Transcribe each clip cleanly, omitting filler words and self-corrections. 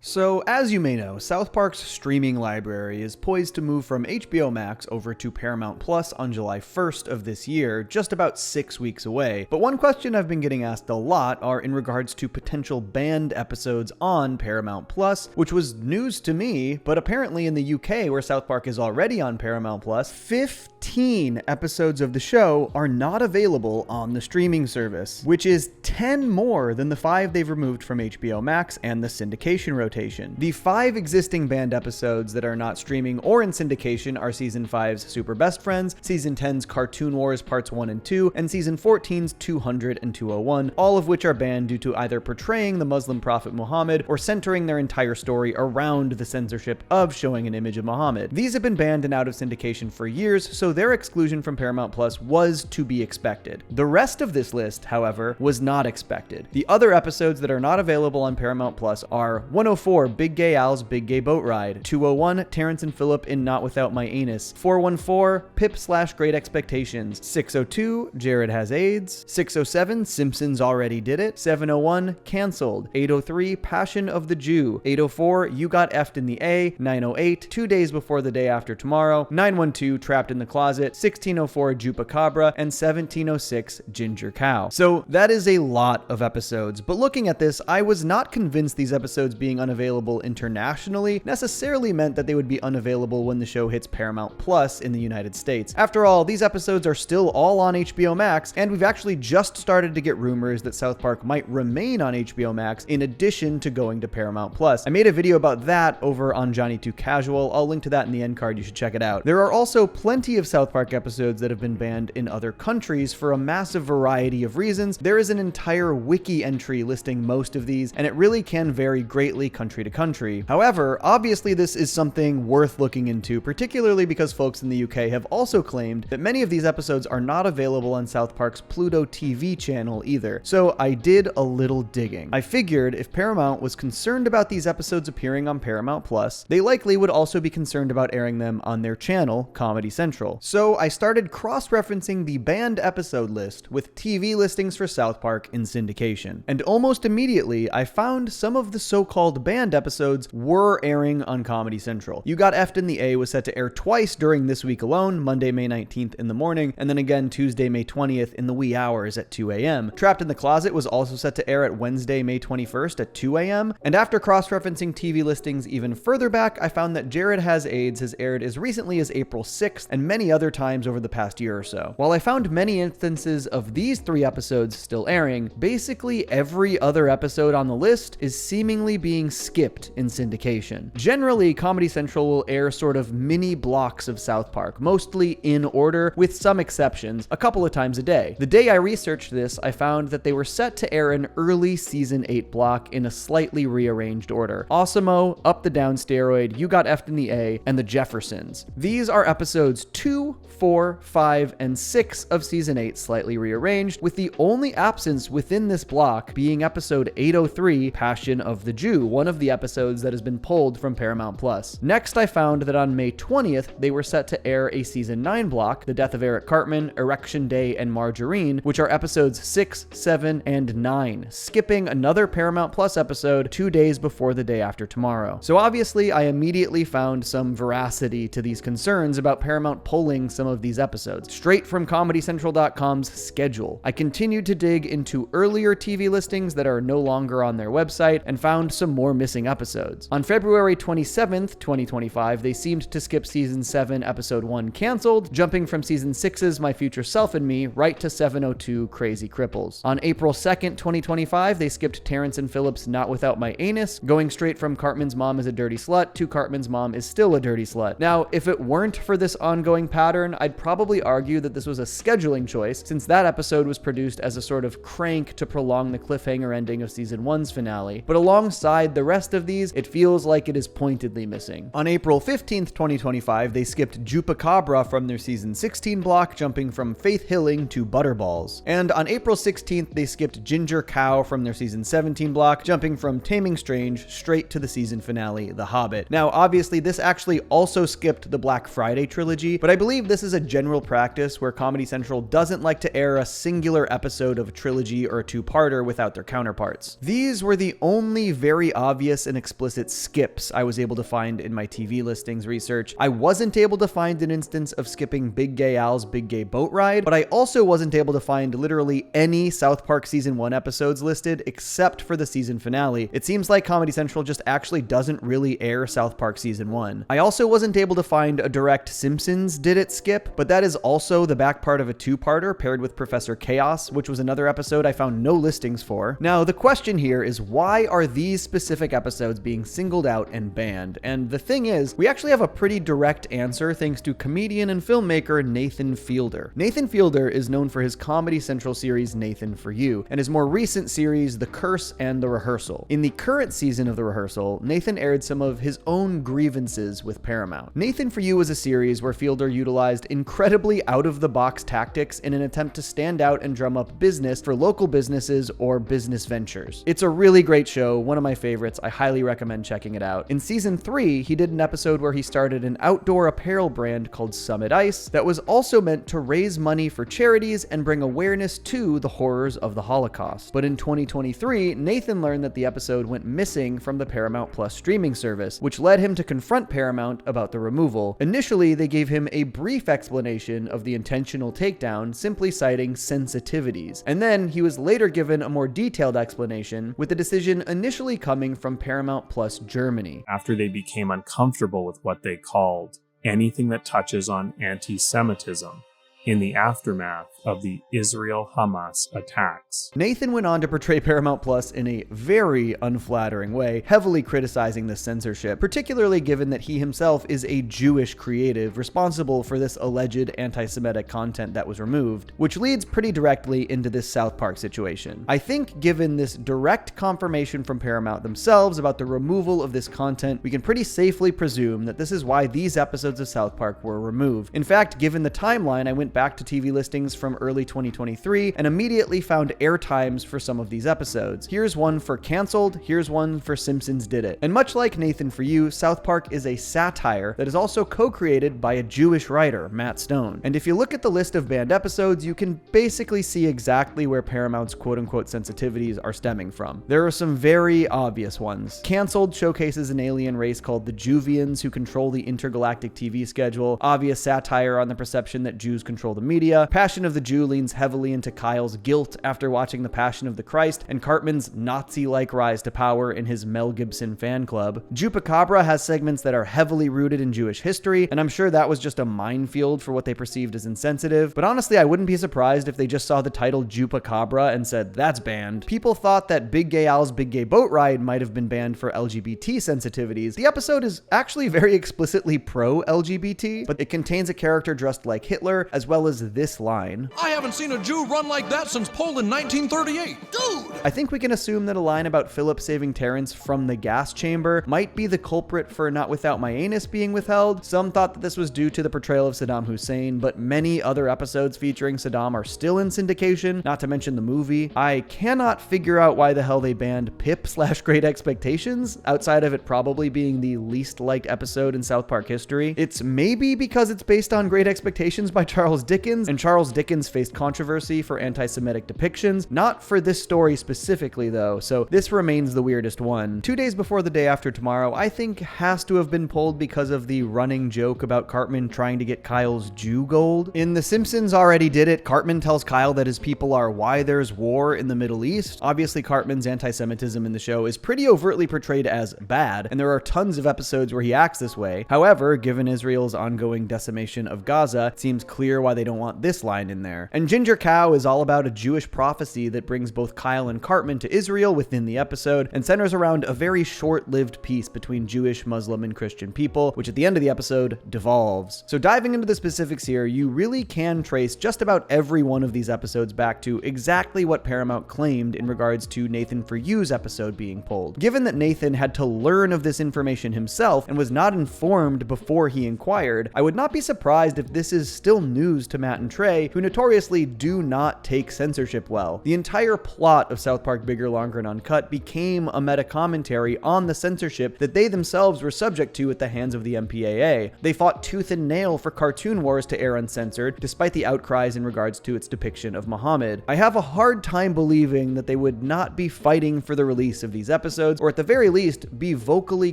So, as you may know, South Park's streaming library is poised to move from HBO Max over to Paramount Plus on July 1st of this year, just about 6 weeks away. But one question I've been getting asked a lot are in regards to potential banned episodes on Paramount Plus, which was news to me, but apparently in the UK, where South Park is already on Paramount Plus, 15 episodes of the show are not available on the streaming service, which is 10 more than the 5 they've removed from HBO Max and the syndication rotation. The 5 existing banned episodes that are not streaming or in syndication are Season 5's Super Best Friends, Season 10's Cartoon Wars Parts 1 and 2, and Season 14's 200 and 201, all of which are banned due to either portraying the Muslim prophet Muhammad or centering their entire story around the censorship of showing an image of Muhammad. These have been banned and out of syndication for years, so their exclusion from Paramount Plus was to be expected. The rest of this list, however, was not expected. The other episodes that are not available on Paramount Plus are 104 Big Gay Al's Big Gay Boat Ride, 201 Terrence and Phillip in Not Without My Anus, 414 Pip/Great Expectations, 602 Jared Has AIDS, 607 Simpsons Already Did It, 701 Cancelled, 803 Passion of the Jew, 804 You Got F'd in the A, 908 2 Days Before the Day After Tomorrow, 912 Trapped in the Closet, 1604 Jupacabra, and 1706 Ginger Cow. So that is a lot of episodes, but looking at this, I was not convinced these episodes being unavailable internationally necessarily meant that they would be unavailable when the show hits Paramount Plus in the United States. After all, these episodes are still all on HBO Max, and we've actually just started to get rumors that South Park might remain on HBO Max in addition to going to Paramount Plus. I made a video about that over on Johnny Too Casual. I'll link to that in the end card. You should check it out. There are also plenty of South Park episodes that have been banned in other countries for a massive variety of reasons. There is an entire wiki entry listing most of these, and it really can vary greatly country to country. However, obviously this is something worth looking into, particularly because folks in the UK have also claimed that many of these episodes are not available on South Park's Pluto TV channel either. So I did a little digging. I figured if Paramount was concerned about these episodes appearing on Paramount Plus, they likely would also be concerned about airing them on their channel, Comedy Central. So I started cross-referencing the banned episode list with TV listings for South Park in syndication. And almost immediately, I found some of the so-called banned episodes were airing on Comedy Central. You Got F'd in the A was set to air twice during this week alone, Monday, May 19th in the morning, and then again Tuesday, May 20th in the wee hours at 2 a.m. Trapped in the Closet was also set to air at Wednesday, May 21st at 2 a.m. And after cross-referencing TV listings even further back, I found that Jared Has AIDS has aired as recently as April 6th and many other times over the past year or so. While I found many instances of these 3 episodes still airing, basically every other episode on the list is seemingly being skipped in syndication. Generally, Comedy Central will air sort of mini blocks of South Park, mostly in order, with some exceptions, a couple of times a day. The day I researched this, I found that they were set to air an early Season 8 block in a slightly rearranged order. Awesome-o, Up the Down Steroid, You Got F'd in the A, and The Jeffersons. These are episodes 2, 4, 5, and 6 of Season 8 slightly rearranged, with the only absence within this block being episode 803, Passion of the Jew, one of the episodes that has been pulled from Paramount Plus. Next, I found that on May 20th, they were set to air a Season 9 block, The Death of Eric Cartman, Erection Day, and Margarine, which are episodes 6, 7, and 9, skipping another Paramount Plus episode 2 days before the day after tomorrow. So obviously, I immediately found some veracity to these concerns about Paramount pulling some of these episodes, straight from ComedyCentral.com's schedule. I continued to dig into earlier TV listings that are no longer on their website and found some more missing episodes. On February 27th, 2025, they seemed to skip Season 7, Episode 1 Cancelled, jumping from Season 6's My Future Self and Me right to 702 Crazy Cripples. On April 2nd, 2025, they skipped Terrence and Phillip's Not Without My Anus, going straight from Cartman's Mom is a Dirty Slut to Cartman's Mom is Still a Dirty Slut. Now, if it weren't for this ongoing pattern, I'd probably argue that this was a scheduling choice, since that episode was produced as a sort of crank to prolong the cliffhanger ending of Season 1's finale. But alongside the rest of these, it feels like it is pointedly missing. On April 15th, 2025, they skipped Jupacabra from their Season 16 block, jumping from Faith Hilling to Butterballs. And on April 16th, they skipped Ginger Cow from their Season 17 block, jumping from Taming Strange straight to the season finale, The Hobbit. Now, obviously, this actually also skipped the Black Friday trilogy, but I believe believe this is a general practice where Comedy Central doesn't like to air a singular episode of a trilogy or a two-parter without their counterparts. These were the only very obvious and explicit skips I was able to find in my TV listings research. I wasn't able to find an instance of skipping Big Gay Al's Big Gay Boat Ride, but I also wasn't able to find literally any South Park Season 1 episodes listed except for the season finale. It seems like Comedy Central just actually doesn't really air South Park Season 1. I also wasn't able to find a direct Simpsons Did It skip, but that is also the back part of a two-parter paired with Professor Chaos, which was another episode I found no listings for. Now, the question here is, why are these specific episodes being singled out and banned? And the thing is, we actually have a pretty direct answer thanks to comedian and filmmaker Nathan Fielder. Nathan Fielder is known for his Comedy Central series Nathan For You, and his more recent series The Curse and The Rehearsal. In the current season of The Rehearsal, Nathan aired some of his own grievances with Paramount. Nathan For You was a series where Fielder utilized incredibly out-of-the-box tactics in an attempt to stand out and drum up business for local businesses or business ventures. It's a really great show, one of my favorites. I highly recommend checking it out. In season 3, he did an episode where he started an outdoor apparel brand called Summit Ice that was also meant to raise money for charities and bring awareness to the horrors of the Holocaust. But in 2023, Nathan learned that the episode went missing from the Paramount Plus streaming service, which led him to confront Paramount about the removal. Initially, they gave him a brief explanation of the intentional takedown, simply citing sensitivities. And then he was later given a more detailed explanation, with the decision initially coming from Paramount Plus Germany. After they became uncomfortable with what they called anything that touches on anti-Semitism in the aftermath of the Israel-Hamas attacks. Nathan went on to portray Paramount Plus in a very unflattering way, heavily criticizing the censorship, particularly given that he himself is a Jewish creative responsible for this alleged anti-Semitic content that was removed, which leads pretty directly into this South Park situation. I think given this direct confirmation from Paramount themselves about the removal of this content, we can pretty safely presume that this is why these episodes of South Park were removed. In fact, given the timeline, I went back to TV listings from early 2023 and immediately found air times for some of these episodes. Here's one for canceled, here's one for Simpsons Did It. And much like Nathan For You, South Park is a satire that is also co-created by a Jewish writer, Matt Stone. And if you look at the list of banned episodes, you can basically see exactly where Paramount's quote-unquote sensitivities are stemming from. There are some very obvious ones. Canceled showcases an alien race called the Juvians who control the intergalactic TV schedule, obvious satire on the perception that Jews control the media. Passion of the Jew leans heavily into Kyle's guilt after watching The Passion of the Christ, and Cartman's Nazi-like rise to power in his Mel Gibson fan club. Jupacabra has segments that are heavily rooted in Jewish history, and I'm sure that was just a minefield for what they perceived as insensitive, but honestly, I wouldn't be surprised if they just saw the title Jupacabra and said, that's banned. People thought that Big Gay Al's Big Gay Boat Ride might have been banned for LGBT sensitivities. The episode is actually very explicitly pro-LGBT, but it contains a character dressed like Hitler, as well as this line. I haven't seen a Jew run like that since Poland 1938. Dude! I think we can assume that a line about Philip saving Terrence from the gas chamber might be the culprit for Not Without My Anus being withheld. Some thought that this was due to the portrayal of Saddam Hussein, but many other episodes featuring Saddam are still in syndication, not to mention the movie. I cannot figure out why the hell they banned Pip/Great Expectations, outside of it probably being the least liked episode in South Park history. It's maybe because it's based on Great Expectations by Charles Dickens, and Charles Dickens faced controversy for anti-Semitic depictions. Not for this story specifically though, so this remains the weirdest one. 2 days before the day after tomorrow, I think has to have been pulled because of the running joke about Cartman trying to get Kyle's Jew gold. In The Simpsons Already Did It, Cartman tells Kyle that his people are why there's war in the Middle East. Obviously, Cartman's anti-Semitism in the show is pretty overtly portrayed as bad, and there are tons of episodes where he acts this way. However, given Israel's ongoing decimation of Gaza, it seems clear why they don't want this line in there. And Ginger Cow is all about a Jewish prophecy that brings both Kyle and Cartman to Israel within the episode, and centers around a very short-lived peace between Jewish, Muslim, and Christian people, which at the end of the episode devolves. So diving into the specifics here, you really can trace just about every one of these episodes back to exactly what Paramount claimed in regards to Nathan For You's episode being pulled. Given that Nathan had to learn of this information himself and was not informed before he inquired, I would not be surprised if this is still news news to Matt and Trey, who notoriously do not take censorship well. The entire plot of South Park Bigger, Longer, and Uncut became a meta-commentary on the censorship that they themselves were subject to at the hands of the MPAA. They fought tooth and nail for Cartoon Wars to air uncensored, despite the outcries in regards to its depiction of Muhammad. I have a hard time believing that they would not be fighting for the release of these episodes, or at the very least, be vocally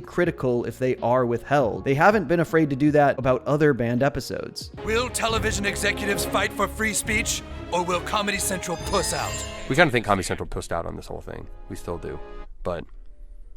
critical if they are withheld. They haven't been afraid to do that about other banned episodes. Will television executives fight for free speech, or will Comedy Central puss out? We kind of think Comedy Central pussed out on this whole thing. We still do. But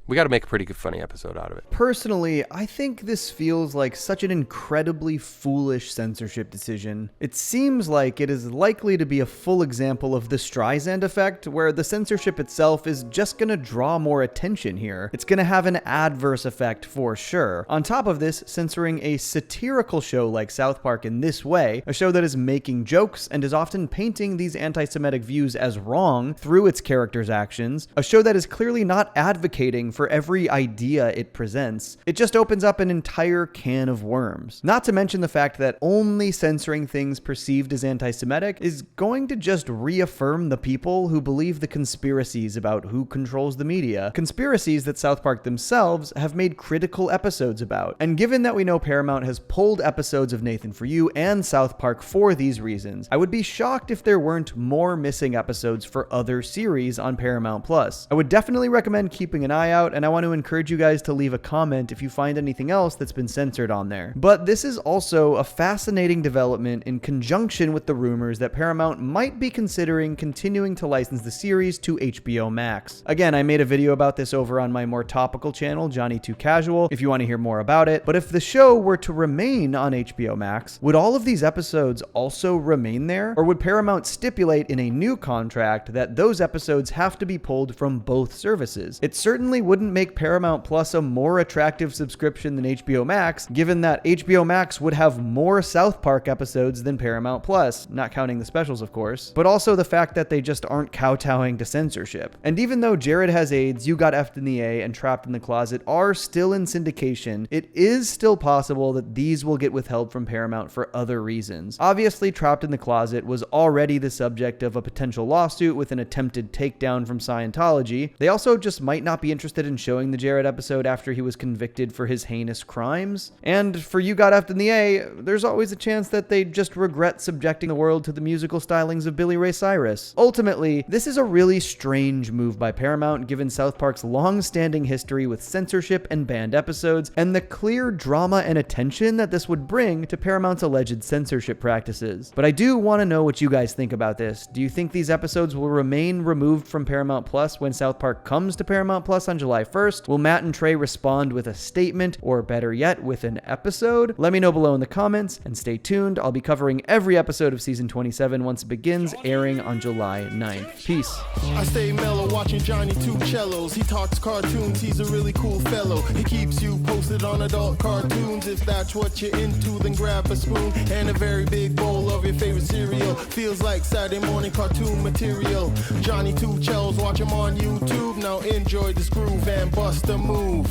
we got to make a pretty good, funny episode out of it. Personally, I think this feels like such an incredibly foolish censorship decision. It seems like it is likely to be a full example of the Streisand effect, where the censorship itself is just going to draw more attention here. It's going to have an adverse effect for sure. On top of this, censoring a satirical show like South Park in this way, a show that is making jokes and is often painting these anti-Semitic views as wrong through its characters' actions, a show that is clearly not advocating for every idea it presents, it just opens up an entire can of worms. Not to mention the fact that only censoring things perceived as anti-Semitic is going to just reaffirm the people who believe the conspiracies about who controls the media, conspiracies that South Park themselves have made critical episodes about. And given that we know Paramount has pulled episodes of Nathan For You and South Park for these reasons, I would be shocked if there weren't more missing episodes for other series on Paramount Plus. I would definitely recommend keeping an eye out, and I want to encourage you guys to leave a comment if you find anything else that's been censored on there. But this is also a fascinating development in conjunction with the rumors that Paramount might be considering continuing to license the series to HBO Max. Again, I made a video about this over on my more topical channel, Johnny Too Casual, if you want to hear more about it. But if the show were to remain on HBO Max, would all of these episodes also remain there? Or would Paramount stipulate in a new contract that those episodes have to be pulled from both services? It certainly wouldn't make Paramount Plus a more attractive subscription than HBO Max, given that HBO Max would have more South Park episodes than Paramount Plus, not counting the specials of course, but also the fact that they just aren't kowtowing to censorship. And even though Jared Has AIDS, You Got F'd in the A, and Trapped in the Closet are still in syndication, it is still possible that these will get withheld from Paramount for other reasons. Obviously, Trapped in the Closet was already the subject of a potential lawsuit with an attempted takedown from Scientology. They also just might not be interested in showing the Jared episode after he was convicted for his heinous crimes. And for You Got F'd in the A, there's always a chance that they just regret subjecting the world to the musical stylings of Billy Ray Cyrus. Ultimately, this is a really strange move by Paramount given South Park's long-standing history with censorship and banned episodes, and the clear drama and attention that this would bring to Paramount's alleged censorship practices. But I do want to know what you guys think about this. Do you think these episodes will remain removed from Paramount Plus when South Park comes to Paramount Plus on July 1st? Will Matt and Trey respond with a statement, or better yet, with an episode? Let me know below in the comments, and stay tuned. I'll be covering every episode of season 27 once it begins, airing on July 9th. Peace. I stay mellow watching Johnny Two Cellos. He talks cartoons, he's a really cool fellow. He keeps you posted on adult cartoons. If that's what you're into, then grab a spoon and a very big bowl of your favorite cereal. Feels like Saturday morning cartoon material. Johnny Two Cellos, watch him on YouTube. Now enjoy this groove and bust a move.